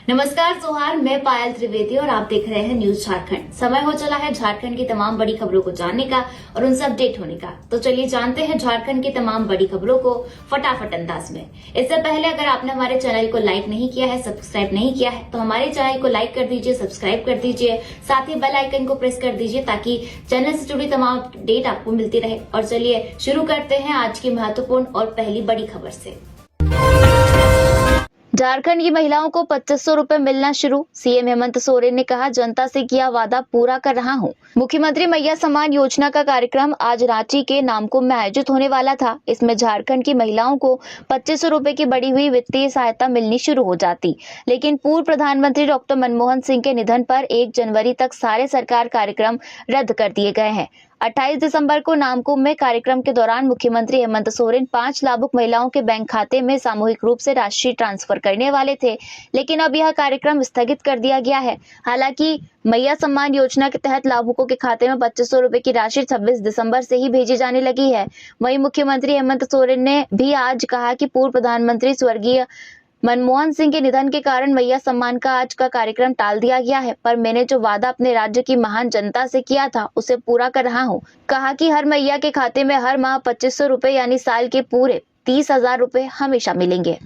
नमस्कार जोहार, मैं पायल त्रिवेदी और आप देख रहे हैं न्यूज झारखंड। समय हो चला है झारखंड की तमाम बड़ी खबरों को जानने का और उनसे अपडेट होने का। तो चलिए जानते हैं झारखंड की तमाम बड़ी खबरों को फटाफट अंदाज में। इससे पहले अगर आपने हमारे चैनल को लाइक नहीं किया है, सब्सक्राइब नहीं किया है, तो हमारे चैनल को लाइक कर दीजिए, सब्सक्राइब कर दीजिए, साथ ही बेल आइकन को प्रेस कर दीजिए ताकि चैनल से जुड़ी तमाम अपडेट आपको मिलती रहे। और चलिए शुरू करते हैं आज की महत्वपूर्ण और पहली बड़ी खबर से। झारखंड की महिलाओं को 2500 रुपए मिलना शुरू। सीएम हेमंत सोरेन ने कहा, जनता से किया वादा पूरा कर रहा हूं। मुख्यमंत्री मैया सम्मान योजना का कार्यक्रम आज रांची के नामकुम में आयोजित होने वाला था। इसमें झारखंड की महिलाओं को 2500 रुपए की बढ़ी हुई वित्तीय सहायता मिलनी शुरू हो जाती, लेकिन पूर्व प्रधानमंत्री डॉक्टर मनमोहन सिंह के निधन पर 1 जनवरी तक सारे सरकार कार्यक्रम रद्द कर दिए गए हैं। 28 दिसंबर को नामकुम में कार्यक्रम के दौरान मुख्यमंत्री हेमंत सोरेन 5 लाभुक महिलाओं के बैंक खाते में सामूहिक रूप से राशि ट्रांसफर करने वाले थे, लेकिन अब यह कार्यक्रम स्थगित कर दिया गया है। हालांकि मैया सम्मान योजना के तहत लाभुकों के खाते में 2500 रुपए की राशि 26 दिसंबर से ही भेजी जाने लगी है। वहीं मुख्यमंत्री हेमंत सोरेन ने भी आज कहा कि पूर्व प्रधानमंत्री स्वर्गीय मनमोहन सिंह के निधन के कारण मैया सम्मान का आज का कार्यक्रम टाल दिया गया है, पर मैंने जो वादा अपने राज्य की महान जनता से किया था उसे पूरा कर रहा हूं। कहा कि हर मैया के खाते में हर माह 2500 रुपए यानी साल के पूरे 30,000 रुपए हमेशा मिलेंगे।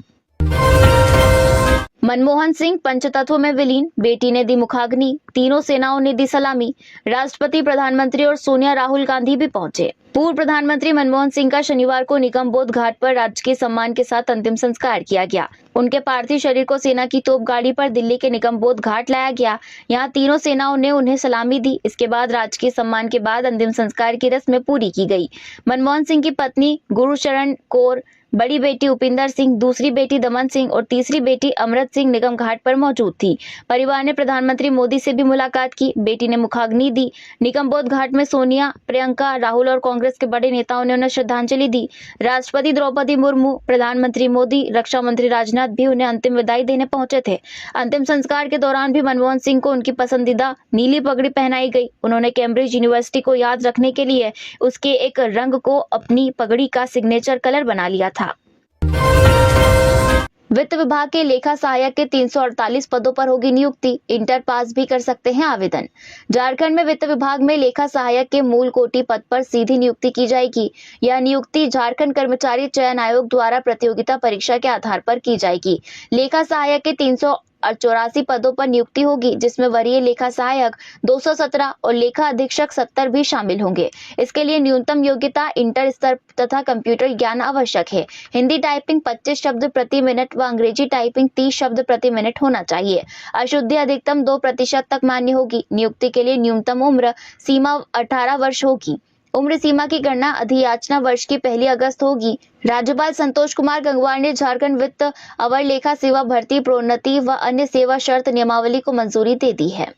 मनमोहन सिंह पंचतत्व में विलीन, बेटी ने दी मुखाग्नि, तीनों सेनाओं ने दी सलामी। राष्ट्रपति, प्रधानमंत्री और सोनिया राहुल गांधी भी पहुंचे। पूर्व प्रधानमंत्री मनमोहन सिंह का शनिवार को निगमबोध घाट पर राजकीय सम्मान के साथ अंतिम संस्कार किया गया। उनके पार्थिव शरीर को सेना की तोप गाड़ी पर दिल्ली के निगमबोध घाट लाया गया। यहाँ तीनों सेनाओं ने उन्हें सलामी दी। इसके बाद राजकीय सम्मान के बाद अंतिम संस्कार की रस्म पूरी की गई। मनमोहन सिंह की पत्नी गुरुशरण कौर, बड़ी बेटी उपिंदर सिंह, दूसरी बेटी दमन सिंह और तीसरी बेटी अमृत सिंह निगम घाट पर मौजूद थी। परिवार ने प्रधानमंत्री मोदी से भी मुलाकात की। बेटी ने मुखाग्नि दी। निगमबोध घाट में सोनिया, प्रियंका, राहुल और कांग्रेस के बड़े नेताओं ने उन्हें श्रद्धांजलि दी। राष्ट्रपति द्रौपदी मुर्मू, प्रधानमंत्री मोदी, रक्षा मंत्री राजनाथ भी उन्हें अंतिम विदाई देने पहुंचे थे। अंतिम संस्कार के दौरान भी मनमोहन सिंह को उनकी पसंदीदा नीली पगड़ी पहनाई गई। उन्होंने कैम्ब्रिज यूनिवर्सिटी को याद रखने के लिए उसके एक रंग को अपनी पगड़ी का सिग्नेचर कलर बना लिया था। वित्त विभाग के लेखा सहायक के 348 पदों पर होगी नियुक्ति। इंटर पास भी कर सकते हैं आवेदन। झारखंड में वित्त विभाग में लेखा सहायक के मूल कोटि पद पर सीधी नियुक्ति की जाएगी। यह नियुक्ति झारखंड कर्मचारी चयन आयोग द्वारा प्रतियोगिता परीक्षा के आधार पर की जाएगी। लेखा सहायक के 384 पदों पर नियुक्ति होगी, जिसमें वरीय लेखा सहायक 217 और लेखा अधीक्षक 70 भी शामिल होंगे। इसके लिए न्यूनतम योग्यता इंटर स्तर तथा कंप्यूटर ज्ञान आवश्यक है। हिंदी टाइपिंग 25 शब्द प्रति मिनट व अंग्रेजी टाइपिंग 30 शब्द प्रति मिनट होना चाहिए। अशुद्धि अधिकतम 2% तक मान्य होगी। नियुक्ति के लिए न्यूनतम उम्र सीमा 18 वर्ष होगी। उम्र सीमा की गणना अधियाचना वर्ष की 1 अगस्त होगी। राज्यपाल संतोष कुमार गंगवार ने झारखंड वित्त अवर लेखा सेवा भर्ती, प्रोन्नति व अन्य सेवा शर्त नियमावली को मंजूरी दे दी है।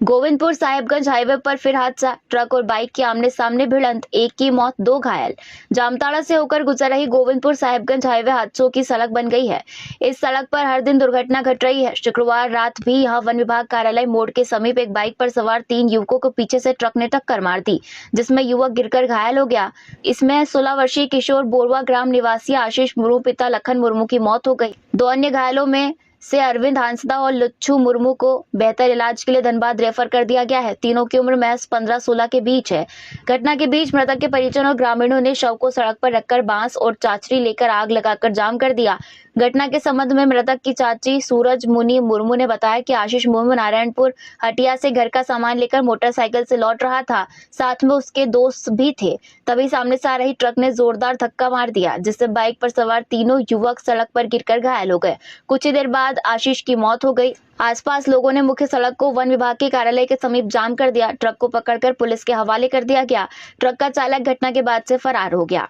गोविंदपुर साहिबगंज हाईवे पर फिर हादसा, ट्रक और बाइक की आमने सामने भिड़ंत, 1 की मौत 2 घायल। जामताड़ा से होकर गुजर रही गोविंदपुर साहिबगंज हाईवे हादसों की सड़क बन गई है। इस सड़क पर हर दिन दुर्घटना घट रही है। शुक्रवार रात भी यहां वन विभाग कार्यालय मोड़ के समीप एक बाइक पर सवार 3 युवकों को पीछे से ट्रक ने टक्कर मार दी, जिसमें युवक गिरकर घायल हो गया। इसमें 16 वर्षीय किशोर बोरवा ग्राम निवासी आशीष मुर्मू पिता लखन मुर्मू की मौत हो गई। 2 अन्य घायलों में से अरविंद हांसदा और लुच्छू मुर्मू को बेहतर इलाज के लिए धनबाद रेफर कर दिया गया है। तीनों की उम्र महज 15-16 के बीच है। घटना के बीच मृतक के परिजन और ग्रामीणों ने शव को सड़क पर रखकर बांस और चाचरी लेकर आग लगाकर जाम कर दिया। घटना के संबंध में मृतक की चाची सूरज मुनि मुर्मू ने बताया कि आशीष मुर्मू नारायणपुर हटिया से घर का सामान लेकर मोटरसाइकिल से लौट रहा था। साथ में उसके दोस्त भी थे। तभी सामने से आ रही ट्रक ने जोरदार धक्का मार दिया, जिससे बाइक पर सवार तीनों युवक सड़क पर गिरकर घायल हो गए। कुछ ही देर बाद आशीष की मौत हो गई। आसपास लोगों ने मुख्य सड़क को वन विभाग के कार्यालय के समीप जाम कर दिया। ट्रक को पकड़कर पुलिस के हवाले कर दिया गया। ट्रक का चालक घटना के बाद से फरार हो गया।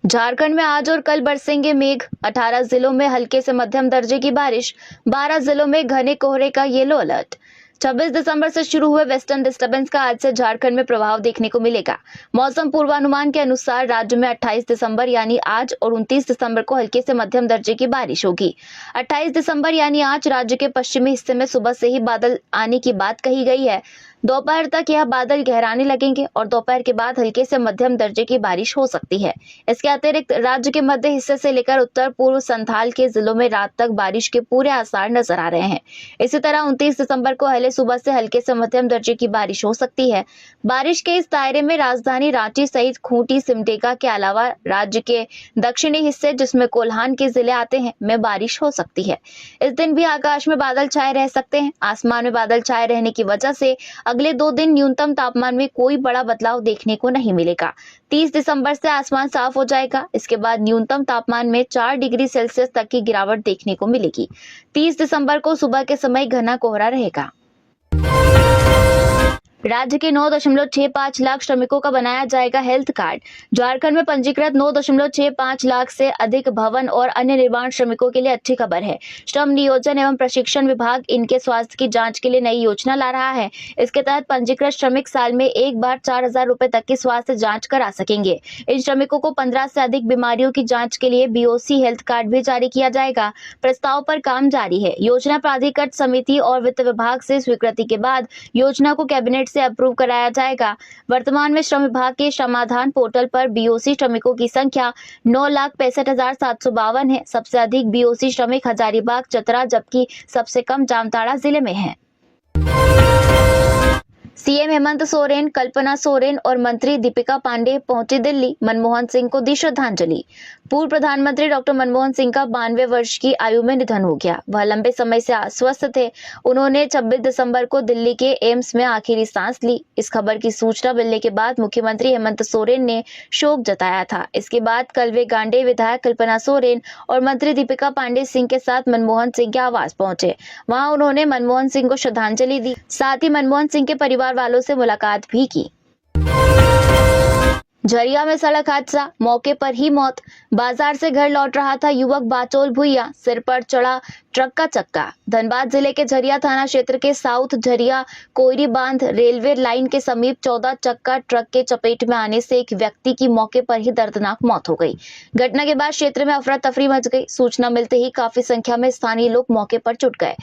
झारखंड में आज और कल बरसेंगे मेघ। 18 जिलों में हल्के से मध्यम दर्जे की बारिश। 12 जिलों में घने कोहरे का येलो अलर्ट। 26 दिसंबर से शुरू हुए वेस्टर्न डिस्टर्बेंस का आज से झारखंड में प्रभाव देखने को मिलेगा। मौसम पूर्वानुमान के अनुसार राज्य में 28 दिसंबर यानी आज और 29 दिसंबर को हल्के से मध्यम दर्जे की बारिश होगी। 28 दिसंबर यानी आज राज्य के पश्चिमी हिस्से में सुबह से ही बादल आने की बात कही गई है। दोपहर तक यह बादल गहराने लगेंगे और दोपहर के बाद हल्के से मध्यम दर्जे की बारिश हो सकती है। इसके अतिरिक्त राज्य के मध्य हिस्से से लेकर उत्तर पूर्व संथाल के जिलों में रात तक बारिश के पूरे आसार नजर आ रहे हैं। इसी तरह 29 दिसंबर को हले सुबह से हल्के से मध्यम दर्जे की बारिश हो सकती है। बारिश के इस दायरे में राजधानी रांची सहित खूंटी, सिमडेगा के अलावा राज्य के दक्षिणी हिस्से जिसमें कोल्हान के जिले आते हैं में बारिश हो सकती है। इस दिन भी आकाश में बादल छाए रह सकते हैं। आसमान में बादल छाए रहने की वजह से अगले 2 दिन न्यूनतम तापमान में कोई बड़ा बदलाव देखने को नहीं मिलेगा। 30 दिसंबर से आसमान साफ हो जाएगा। इसके बाद न्यूनतम तापमान में 4 डिग्री सेल्सियस तक की गिरावट देखने को मिलेगी। 30 दिसंबर को सुबह के समय घना कोहरा रहेगा। राज्य के 9.65 लाख श्रमिकों का बनाया जाएगा हेल्थ कार्ड। झारखंड में पंजीकृत 9.65 लाख से अधिक भवन और अन्य निर्माण श्रमिकों के लिए अच्छी खबर है। श्रम नियोजन एवं प्रशिक्षण विभाग इनके स्वास्थ्य की जांच के लिए नई योजना ला रहा है। इसके तहत पंजीकृत श्रमिक साल में एक बार 4,000 रुपए तक की स्वास्थ्य जांच करा सकेंगे। इन श्रमिकों को 15 से अधिक बीमारियों की जांच के लिए BOC हेल्थ कार्ड भी जारी किया जाएगा। प्रस्ताव पर काम जारी है। योजना प्राधिकृत समिति और वित्त विभाग से स्वीकृति के बाद योजना को कैबिनेट से अप्रूव कराया जाएगा। वर्तमान में श्रम विभाग के समाधान पोर्टल पर BOC श्रमिकों की संख्या 9,65,752 है। सबसे अधिक BOC श्रमिक हजारीबाग, चतरा जबकि सबसे कम जामताड़ा जिले में है। सीएम हेमंत सोरेन, कल्पना सोरेन और मंत्री दीपिका पांडे पहुंचे दिल्ली, मनमोहन सिंह को दी श्रद्धांजलि। पूर्व प्रधानमंत्री डॉक्टर मनमोहन सिंह का 92 वर्ष की आयु में निधन हो गया। वह लंबे समय से अस्वस्थ थे। उन्होंने 26 दिसंबर को दिल्ली के एम्स में आखिरी सांस ली। इस खबर की सूचना मिलने के बाद मुख्यमंत्री हेमंत सोरेन ने शोक जताया था। इसके बाद कल वे गांडे विधायक कल्पना सोरेन और मंत्री दीपिका पांडे सिंह के साथ मनमोहन सिंह के आवास पहुंचे। वहां उन्होंने मनमोहन सिंह को श्रद्धांजलि दी। साथ ही मनमोहन सिंह के परिवार वालों से मुलाकात भी की। झरिया में सड़क हादसा, मौके पर ही मौत। बाजार से घर लौट रहा था युवक, बाचोल भुइया, सिर पर चढ़ा ट्रक का चक्का। धनबाद जिले के झरिया थाना क्षेत्र के साउथ झरिया कोयरी बांध रेलवे लाइन के समीप 14 चक्का ट्रक के चपेट में आने से एक व्यक्ति की मौके पर ही दर्दनाक मौत हो गई। घटना के बाद क्षेत्र में अफरा तफरी मच गई। सूचना मिलते ही काफी संख्या में स्थानीय लोग मौके पर जुट गए।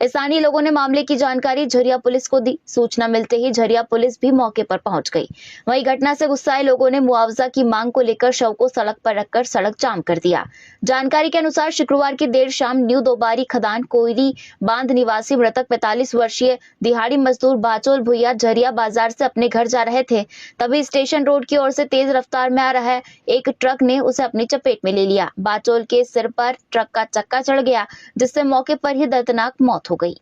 स्थानीय लोगों ने मामले की जानकारी झरिया पुलिस को दी। सूचना मिलते ही झरिया पुलिस भी मौके पर पहुंच गई। वहीं घटना से गुस्साए लोगों ने मुआवजा की मांग को लेकर शव को सड़क पर रखकर सड़क जाम कर दिया। जानकारी के अनुसार शुक्रवार की देर शाम न्यू दोबारी खदान कोयरी बांध निवासी मृतक 45 वर्षीय दिहाड़ी मजदूर बाचोल भुइया झरिया बाजार से अपने घर जा रहे थे। तभी स्टेशन रोड की ओर से तेज रफ्तार में आ रहा एक ट्रक ने उसे अपनी चपेट में ले लिया। बाचोल के सिर पर ट्रक का चक्का चढ़ गया, जिससे मौके पर ही दर्दनाक मौत हो गई।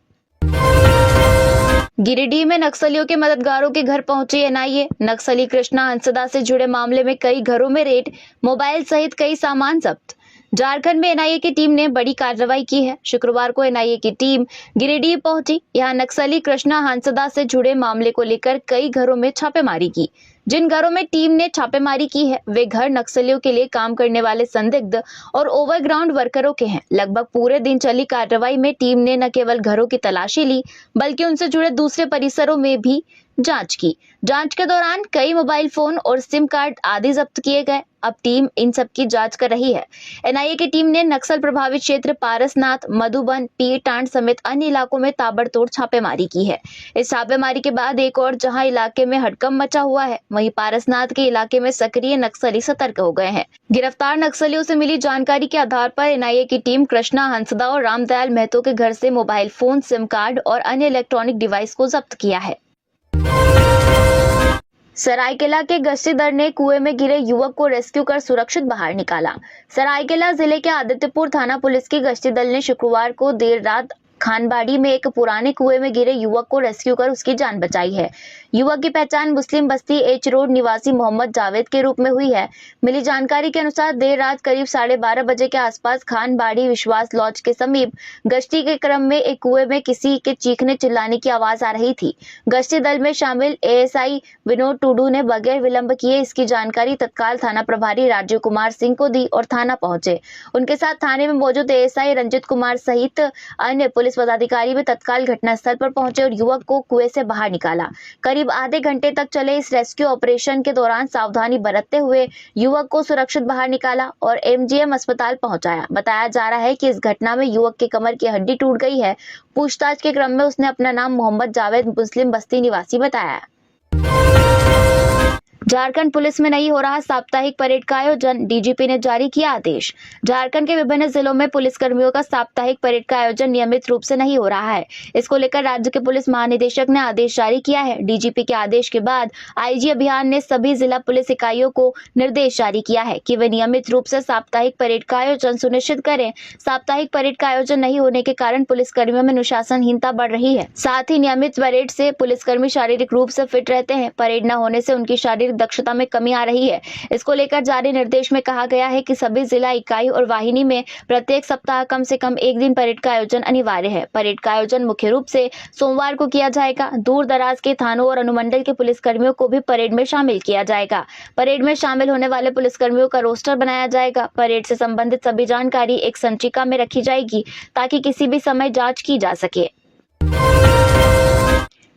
गिरिडीह में नक्सलियों के मददगारों के घर पहुंची NIA। नक्सली कृष्णा हंसदा से जुड़े मामले में कई घरों में रेड, मोबाइल सहित कई सामान जब्त। झारखंड में NIA की टीम ने बड़ी कार्रवाई की है। शुक्रवार को NIA की टीम गिरिडीह पहुंची। यहां नक्सली कृष्णा हंसदा से जुड़े मामले को लेकर कई घरों में छापेमारी की। जिन घरों में टीम ने छापेमारी की है वे घर नक्सलियों के लिए काम करने वाले संदिग्ध और ओवरग्राउंड वर्करों के हैं। लगभग पूरे दिन चली कार्रवाई में टीम ने न केवल घरों की तलाशी ली बल्कि उनसे जुड़े दूसरे परिसरों में भी जांच की। जांच के दौरान कई मोबाइल फोन और सिम कार्ड आदि जब्त किए गए। अब टीम इन सब की जांच कर रही है। NIA की टीम ने नक्सल प्रभावित क्षेत्र पारसनाथ, मधुबन, पीरटांड समेत अन्य इलाकों में ताबड़तोड़ छापेमारी की है। इस छापेमारी के बाद एक और जहां इलाके में हड़कंप मचा हुआ है, वहीं पारसनाथ के इलाके में सक्रिय नक्सली सतर्क हो गए हैं। गिरफ्तार नक्सलियों से मिली जानकारी के आधार पर NIA की टीम कृष्णा हंसदा और रामदयाल महतो के घर से मोबाइल फोन, सिम कार्ड और अन्य इलेक्ट्रॉनिक डिवाइस को जब्त किया है। सरायकेला के गश्ती दल ने कुएं में गिरे युवक को रेस्क्यू कर सुरक्षित बाहर निकाला। सरायकेला जिले के आदित्यपुर थाना पुलिस की गश्ती दल ने शुक्रवार को देर रात खानबाड़ी में एक पुराने कुएं में गिरे युवक को रेस्क्यू कर उसकी जान बचाई है। युवक की पहचान मुस्लिम बस्ती H रोड निवासी मोहम्मद जावेद के रूप में हुई है। मिली जानकारी के अनुसार देर रात करीब 12:30 बजे के आसपास खानबाड़ी विश्वास लॉज के समीप गश्ती के क्रम में एक कुएं में किसी के चीखने चिल्लाने की आवाज आ रही थी। गश्ती दल में शामिल ASI विनोद टुडू ने बगैर विलंब किए इसकी जानकारी तत्काल थाना प्रभारी राजीव कुमार सिंह को दी और थाना पहुंचे। उनके साथ थाने में मौजूद ASI रंजित कुमार सहित अन्य पुलिस पदाधिकारी भी तत्काल घटनास्थल पर पहुंचे और युवक को कुएं से बाहर निकाला। करीब आधे घंटे तक चले इस रेस्क्यू ऑपरेशन के दौरान सावधानी बरतते हुए युवक को सुरक्षित बाहर निकाला और एमजीएम अस्पताल पहुंचाया। बताया जा रहा है कि इस घटना में युवक के कमर की हड्डी टूट गई है। पूछताछ के क्रम में उसने अपना नाम मोहम्मद जावेद मुस्लिम बस्ती निवासी बताया। झारखंड पुलिस में नहीं हो रहा साप्ताहिक परेड का आयोजन, डीजीपी ने जारी किया आदेश। झारखंड के विभिन्न जिलों में पुलिस कर्मियों का साप्ताहिक परेड का आयोजन नियमित रूप से नहीं हो रहा है। इसको लेकर राज्य के पुलिस महानिदेशक ने आदेश जारी किया है। डीजीपी के आदेश के बाद आईजी अभियान ने सभी जिला पुलिस इकाइयों को निर्देश जारी किया है कि वे नियमित रूप से साप्ताहिक परेड का आयोजन सुनिश्चित करें। साप्ताहिक परेड का आयोजन नहीं होने के कारण पुलिसकर्मियों में अनुशासनहीनता बढ़ रही है। साथ ही नियमित परेड से पुलिसकर्मी शारीरिक रूप से फिट रहते हैं। परेड न होने से उनकी शारीरिक दक्षता में कमी आ रही है। इसको लेकर जारी निर्देश में कहा गया है कि सभी जिला इकाई और वाहिनी में प्रत्येक सप्ताह कम से कम एक दिन परेड का आयोजन अनिवार्य है। परेड का आयोजन मुख्य रूप से सोमवार को किया जाएगा। दूर दराज के थानों और अनुमंडल के पुलिसकर्मियों को भी परेड में शामिल किया जाएगा। परेड में शामिल होने वाले पुलिसकर्मियों का रोस्टर बनाया जाएगा। परेड से संबंधित सभी जानकारी एक संचिका में रखी जाएगी ताकि किसी भी समय जांच की जा सके।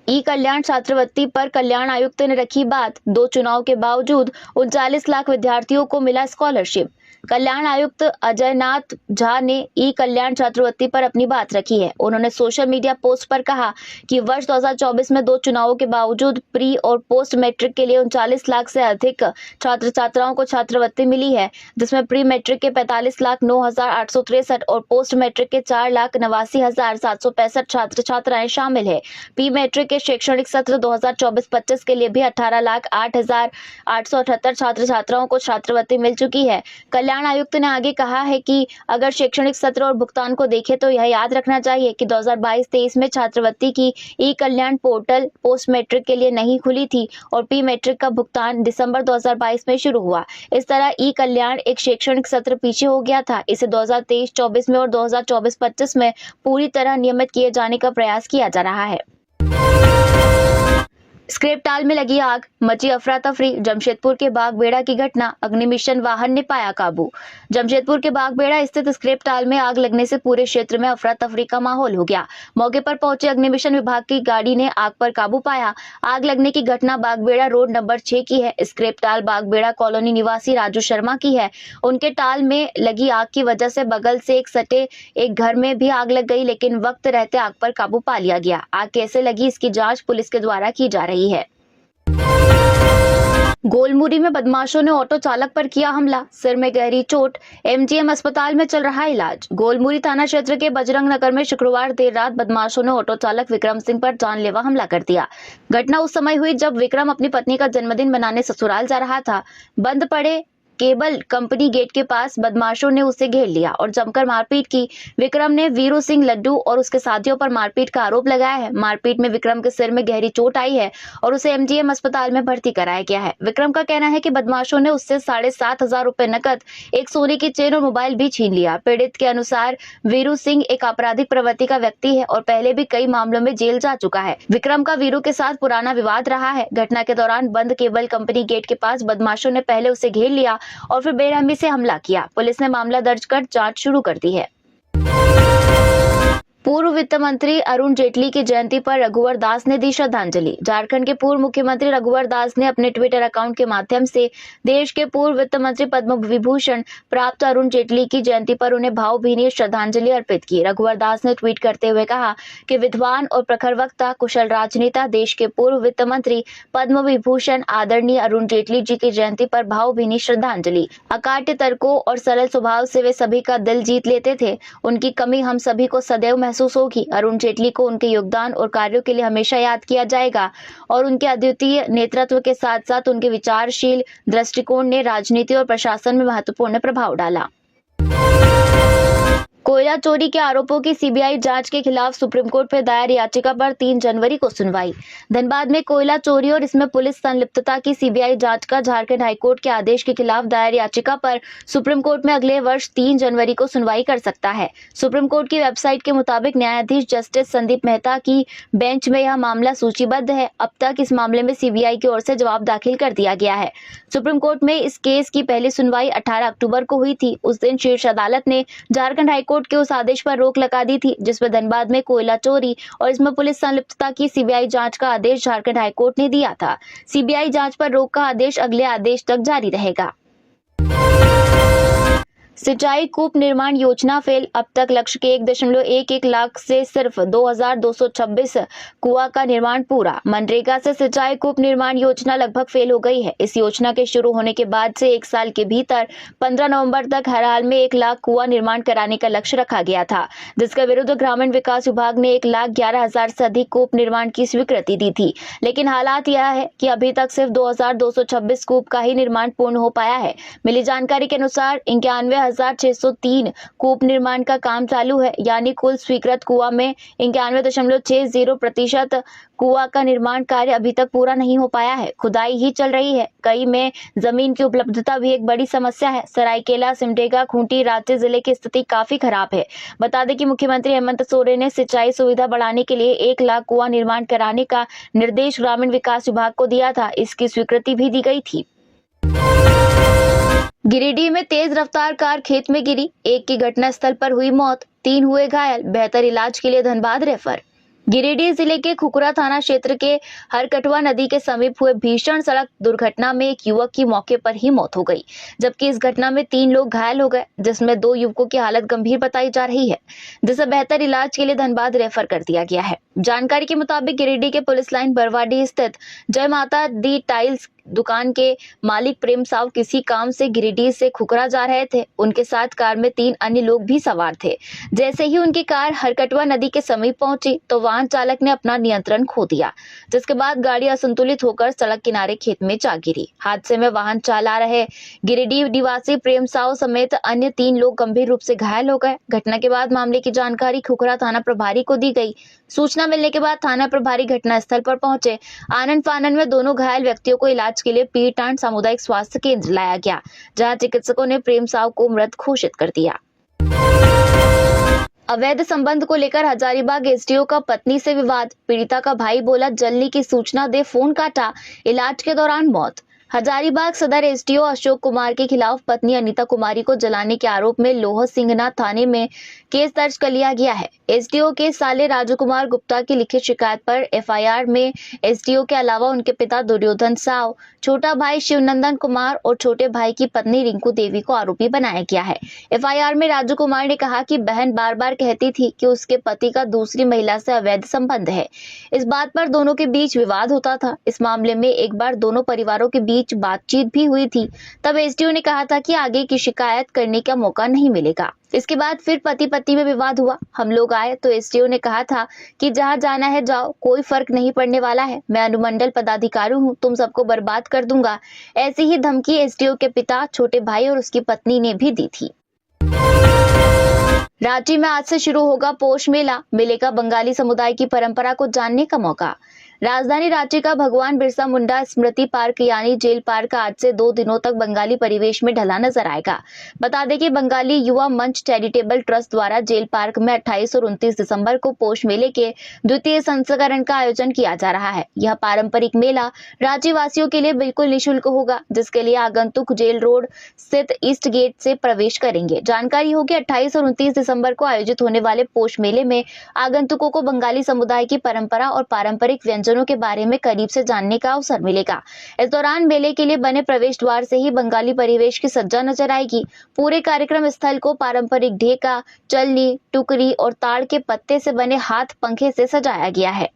ई कल्याण छात्रवृत्ति पर कल्याण आयुक्त ने रखी बात। 2 चुनाव के बावजूद 39 लाख विद्यार्थियों को मिला स्कॉलरशिप। कल्याण आयुक्त अजय नाथ झा ने ई कल्याण छात्रवृत्ति पर अपनी बात रखी है। उन्होंने सोशल मीडिया पोस्ट पर कहा कि वर्ष 2024 में 2 चुनावों के बावजूद प्री और पोस्ट मैट्रिक के लिए 39 लाख से अधिक छात्र छात्राओं को छात्रवृत्ति मिली है, जिसमें प्री मैट्रिक के 45,09,863 और पोस्ट मैट्रिक के 4,89,765 छात्र छात्राएं शामिल है। प्री मैट्रिक के शैक्षणिक सत्र 2024-25 के लिए भी 18,08,878 छात्र छात्राओं को छात्रवृत्ति मिल चुकी है। कल्याण आयुक्त ने आगे कहा है कि अगर शैक्षणिक सत्र और भुगतान को देखें तो यह याद रखना चाहिए कि 2022-23 में छात्रवृत्ति की ई कल्याण पोर्टल पोस्ट मैट्रिक के लिए नहीं खुली थी और प्री मैट्रिक का भुगतान दिसंबर 2022 में शुरू हुआ। इस तरह ई कल्याण एक शैक्षणिक सत्र पीछे हो गया था। इसे 2023-24 में और 2024-25 में पूरी तरह नियमित किए जाने का प्रयास किया जा रहा है। स्क्रैप टाल में लगी आग, मची अफरा तफरी। जमशेदपुर के बागबेड़ा की घटना, अग्निमिशन वाहन ने पाया काबू। जमशेदपुर के बागबेड़ा स्थित स्क्रैप टाल में आग लगने से पूरे क्षेत्र में अफरा तफरी का माहौल हो गया। मौके पर पहुंचे अग्निमिशन विभाग की गाड़ी ने आग पर काबू पाया। आग लगने की घटना बागबेड़ा रोड नंबर 6 की है। स्क्रैप टाल बागबेड़ा कॉलोनी निवासी राजू शर्मा की है। उनके टाल में लगी आग की वजह से बगल से सटे एक घर में भी आग लग गई, लेकिन वक्त रहते आग पर काबू पा लिया गया। आग कैसे लगी इसकी जांच पुलिस के द्वारा की जा रही है। गोलमुरी में बदमाशों ने ऑटो चालक पर किया हमला, सिर में गहरी चोट, एमजीएम अस्पताल में चल रहा इलाज। गोलमुरी थाना क्षेत्र के बजरंग नगर में शुक्रवार देर रात बदमाशों ने ऑटो चालक विक्रम सिंह पर जानलेवा हमला कर दिया। घटना उस समय हुई जब विक्रम अपनी पत्नी का जन्मदिन मनाने ससुराल जा रहा था। बंद पड़े केबल कंपनी गेट के पास बदमाशों ने उसे घेर लिया और जमकर मारपीट की। विक्रम ने वीरू सिंह लड्डू और उसके साथियों पर मारपीट का आरोप लगाया है। मारपीट में विक्रम के सिर में गहरी चोट आई है और उसे एमजीएम अस्पताल में भर्ती कराया गया है। विक्रम का कहना है कि बदमाशों ने उससे 7,500 रुपए नकद, एक सोने की चेन और मोबाइल भी छीन लिया। पीड़ित के अनुसार वीरू सिंह एक आपराधिक प्रवृत्ति का व्यक्ति है और पहले भी कई मामलों में जेल जा चुका है। विक्रम का वीरू के साथ पुराना विवाद रहा है। घटना के दौरान बंद केबल कंपनी गेट के पास बदमाशों ने पहले उसे घेर लिया और फिर बेरहमी से हमला किया। पुलिस ने मामला दर्ज कर जांच शुरू कर दी है। पूर्व वित्त मंत्री अरुण जेटली की जयंती पर रघुवर दास ने दी श्रद्धांजलि। झारखंड के पूर्व मुख्यमंत्री रघुवर दास ने अपने ट्विटर अकाउंट के माध्यम से देश के पूर्व वित्त मंत्री पद्म विभूषण प्राप्त अरुण जेटली की जयंती पर उन्हें भावभीनी श्रद्धांजलि अर्पित की। रघुवर दास ने ट्वीट करते हुए कहा कि विद्वान और प्रखर वक्ता, कुशल राजनेता, देश के पूर्व वित्त मंत्री पद्म विभूषण आदरणीय अरुण जेटली जी की जयंती पर भावभीनी श्रद्धांजलि। अकाट्य तर्कों और सरल स्वभाव से वे सभी का दिल जीत लेते थे। उनकी कमी हम सभी को सदैव महसूस होगी। अरुण जेटली को उनके योगदान और कार्यों के लिए हमेशा याद किया जाएगा और उनके अद्वितीय नेतृत्व के साथ साथ उनके विचारशील दृष्टिकोण ने राजनीति और प्रशासन में महत्वपूर्ण प्रभाव डाला। कोयला चोरी के आरोपों की सीबीआई जांच के खिलाफ सुप्रीम कोर्ट में दायर याचिका पर 3 जनवरी को सुनवाई। धनबाद में कोयला चोरी और इसमें पुलिस संलिप्तता की सीबीआई जांच का झारखंड हाईकोर्ट के आदेश के खिलाफ दायर याचिका पर सुप्रीम कोर्ट में अगले वर्ष 3 जनवरी को सुनवाई कर सकता है। सुप्रीम कोर्ट की वेबसाइट के मुताबिक न्यायाधीश जस्टिस संदीप मेहता की बेंच में यह मामला सूचीबद्ध है। अब तक इस मामले में सीबीआई की ओर से जवाब दाखिल कर दिया गया है। सुप्रीम कोर्ट में इस केस की पहली सुनवाई 18 अक्टूबर को हुई थी। उस दिन शीर्ष अदालत ने झारखंड हाईकोर्ट कोर्ट के उस आदेश पर रोक लगा दी थी जिसमें धनबाद में कोयला चोरी और इसमें पुलिस संलिप्तता की सीबीआई जांच का आदेश झारखंड हाईकोर्ट ने दिया था। सीबीआई जांच पर रोक का आदेश अगले आदेश तक जारी रहेगा। सिंचाई कूप निर्माण योजना फेल, अब तक लक्ष्य के 1.11 लाख से सिर्फ 2226 कुआं का निर्माण पूरा। मनरेगा से सिंचाई कूप निर्माण योजना लगभग फेल हो गई है। इस योजना के शुरू होने के बाद से 1 साल के भीतर 15 नवंबर तक हर हाल में 1 लाख कुआं निर्माण कराने का लक्ष्य रखा गया था, जिसके विरुद्ध ग्रामीण विकास विभाग ने 1,11,000 से अधिक कूप निर्माण की स्वीकृति दी थी। लेकिन हालात यह है कि अभी तक सिर्फ 2226 कूप का ही निर्माण पूर्ण हो पाया है। मिली जानकारी के अनुसार 91,603 कूप निर्माण का काम चालू है, यानी कुल स्वीकृत कुआं में 91.60% कुआं का निर्माण कार्य अभी तक पूरा नहीं हो पाया है। खुदाई ही चल रही है। कई में जमीन की उपलब्धता भी एक बड़ी समस्या है। सरायकेला, सिमडेगा, खूंटी, रांची जिले की स्थिति काफी खराब है। बता दें कि मुख्यमंत्री हेमंत सोरेन ने सिंचाई सुविधा बढ़ाने के लिए 1 लाख कुआं निर्माण कराने का निर्देश ग्रामीण विकास विभाग को दिया था। इसकी स्वीकृति भी दी गई थी। गिरिडीह में तेज रफ्तार कार खेत में गिरी, एक की घटनास्थल पर हुई मौत, 3 हुए घायल, बेहतर इलाज के लिए धनबाद रेफर। गिरिडीह जिले के खुखरा थाना क्षेत्र के हरकटवा नदी के समीप हुए भीषण सड़क दुर्घटना में एक युवक की मौके पर ही मौत हो गई, जबकि इस घटना में 3 लोग घायल हो गए, जिसमें 2 युवकों की हालत गंभीर बताई जा रही है, जिसे बेहतर इलाज के लिए धनबाद रेफर कर दिया गया है। जानकारी के मुताबिक गिरिडीह के पुलिस लाइन बरवाडीह स्थित जय माता दी टाइल्स दुकान के मालिक प्रेम साव किसी काम से गिरिडीह से खुखरा जा रहे थे। उनके साथ कार में 3 अन्य लोग भी सवार थे। जैसे ही उनकी कार हरकटवा नदी के समीप पहुंची तो वाहन चालक ने अपना नियंत्रण खो दिया, जिसके बाद गाड़ी असंतुलित होकर सड़क किनारे खेत में जा गिरी। हादसे में वाहन चला रहे गिरिडीह निवासी प्रेम साव समेत अन्य 3 लोग गंभीर रूप से घायल हो गए। घटना के बाद मामले की जानकारी खुखरा थाना प्रभारी को दी गई। सूचना मिलने के बाद थाना प्रभारी घटनास्थल पर पहुंचे। आनन फानन में दोनों घायल व्यक्तियों को इलाज के लिए पीरटांड सामुदायिक स्वास्थ्य केंद्र लाया गया, जहां चिकित्सकों ने प्रेम साव को मृत घोषित कर दिया। अवैध संबंध को लेकर हजारीबाग एसडीओ का पत्नी से विवाद, पीड़िता का भाई बोला जलने की सूचना दे फोन काटा, इलाज के दौरान मौत। हजारीबाग सदर एसडीओ अशोक कुमार के खिलाफ पत्नी अनीता कुमारी को जलाने के आरोप में लोह सिंगना थाने में केस दर्ज कर लिया गया है। एसडीओ के साले राजू कुमार गुप्ता की लिखित शिकायत पर एफआईआर में एसडीओ के अलावा उनके पिता दुर्योधन साव, छोटा भाई शिवनंदन कुमार और छोटे भाई की पत्नी रिंकू देवी को आरोपी बनाया गया है। एफआईआर में राजू कुमार ने कहा कि बहन बार बार कहती थी कि उसके पति का दूसरी महिला से अवैध संबंध है। इस बात पर दोनों के बीच विवाद होता था। इस मामले में एक बार दोनों परिवारों के बीच बातचीत भी हुई थी। तब एसडीओ ने कहा था कि आगे की शिकायत करने का मौका नहीं मिलेगा। इसके बाद फिर पति पत्नी में विवाद हुआ। हम लोग आए तो एसडीओ ने कहा था कि जहां जाना है जाओ, कोई फर्क नहीं पड़ने वाला है, मैं अनुमंडल पदाधिकारी हूं, तुम सबको बर्बाद कर दूंगा। ऐसी ही धमकी एसडीओ के पिता, छोटे भाई और उसकी पत्नी ने भी दी थी। रांची में आज से शुरू होगा पोष मेला, मिलेगा बंगाली समुदाय की परंपरा को जानने का मौका। राजधानी रांची का भगवान बिरसा मुंडा स्मृति पार्क यानी जेल पार्क आज से 2 दिनों तक बंगाली परिवेश में ढला नजर आएगा। बता दें कि बंगाली युवा मंच चैरिटेबल ट्रस्ट द्वारा जेल पार्क में 28 और 29 दिसंबर को पोष मेले के 2य संस्करण का आयोजन किया जा रहा है। यह पारंपरिक मेला रांची वासियों के लिए बिल्कुल निःशुल्क होगा, जिसके लिए आगंतुक जेल रोड स्थित ईस्ट गेट से प्रवेश करेंगे। जानकारी हो कि 28 और 29 दिसंबर को आयोजित होने वाले पोष मेले में आगंतुकों को बंगाली समुदाय की परंपरा और पारंपरिक व्यंजनों के बारे में करीब से जानने का अवसर मिलेगा। इस दौरान मेले के लिए बने प्रवेश द्वार से ही बंगाली परिवेश की सज्जा नजर आएगी। पूरे कार्यक्रम स्थल को पारंपरिक ढेका, चलनी, टुकरी और ताड़ के पत्ते से बने हाथ पंखे से सजाया गया है।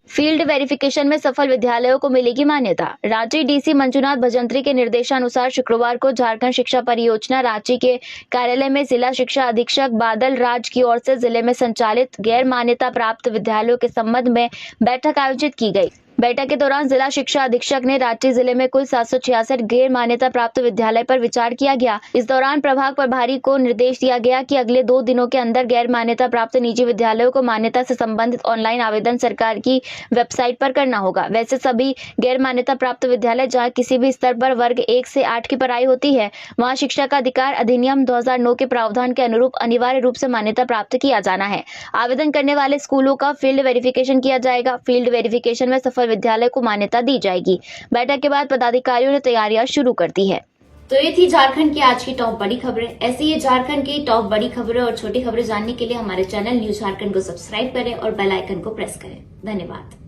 फील्ड वेरिफिकेशन में सफल विद्यालयों को मिलेगी मान्यता। रांची डीसी मंजुनाथ भजंत्री के निर्देशानुसार शुक्रवार को झारखंड शिक्षा परियोजना रांची के कार्यालय में जिला शिक्षा अधीक्षक बादल राज की ओर से जिले में संचालित गैर मान्यता प्राप्त विद्यालयों के संबंध में बैठक आयोजित की गई। बैठक के दौरान जिला शिक्षा अधीक्षक ने रांची जिले में कुल 766 गैर मान्यता प्राप्त विद्यालय पर विचार किया गया। इस दौरान प्रभाग प्रभारी को निर्देश दिया गया कि अगले 2 दिनों के अंदर गैर मान्यता प्राप्त निजी विद्यालयों को मान्यता से संबंधित ऑनलाइन आवेदन सरकार की वेबसाइट पर करना होगा। वैसे सभी गैर मान्यता प्राप्त विद्यालय जहाँ किसी भी स्तर पर वर्ग 1 से 8 की पढ़ाई होती है, वहाँ शिक्षा का अधिकार अधिनियम 2009 के प्रावधान के अनुरूप अनिवार्य रूप से मान्यता प्राप्त किया जाना है। आवेदन करने वाले स्कूलों का फील्ड वेरिफिकेशन किया जाएगा। फील्ड वेरिफिकेशन में सफल विद्यालय को मान्यता दी जाएगी। बैठक के बाद पदाधिकारियों ने तैयारियां शुरू कर दी है। तो ये थी झारखंड की आज की टॉप बड़ी खबरें। ऐसे ही झारखंड की टॉप बड़ी खबरें और छोटी खबरें जानने के लिए हमारे चैनल न्यूज झारखंड को सब्सक्राइब करें और बेल आइकन को प्रेस करें। धन्यवाद।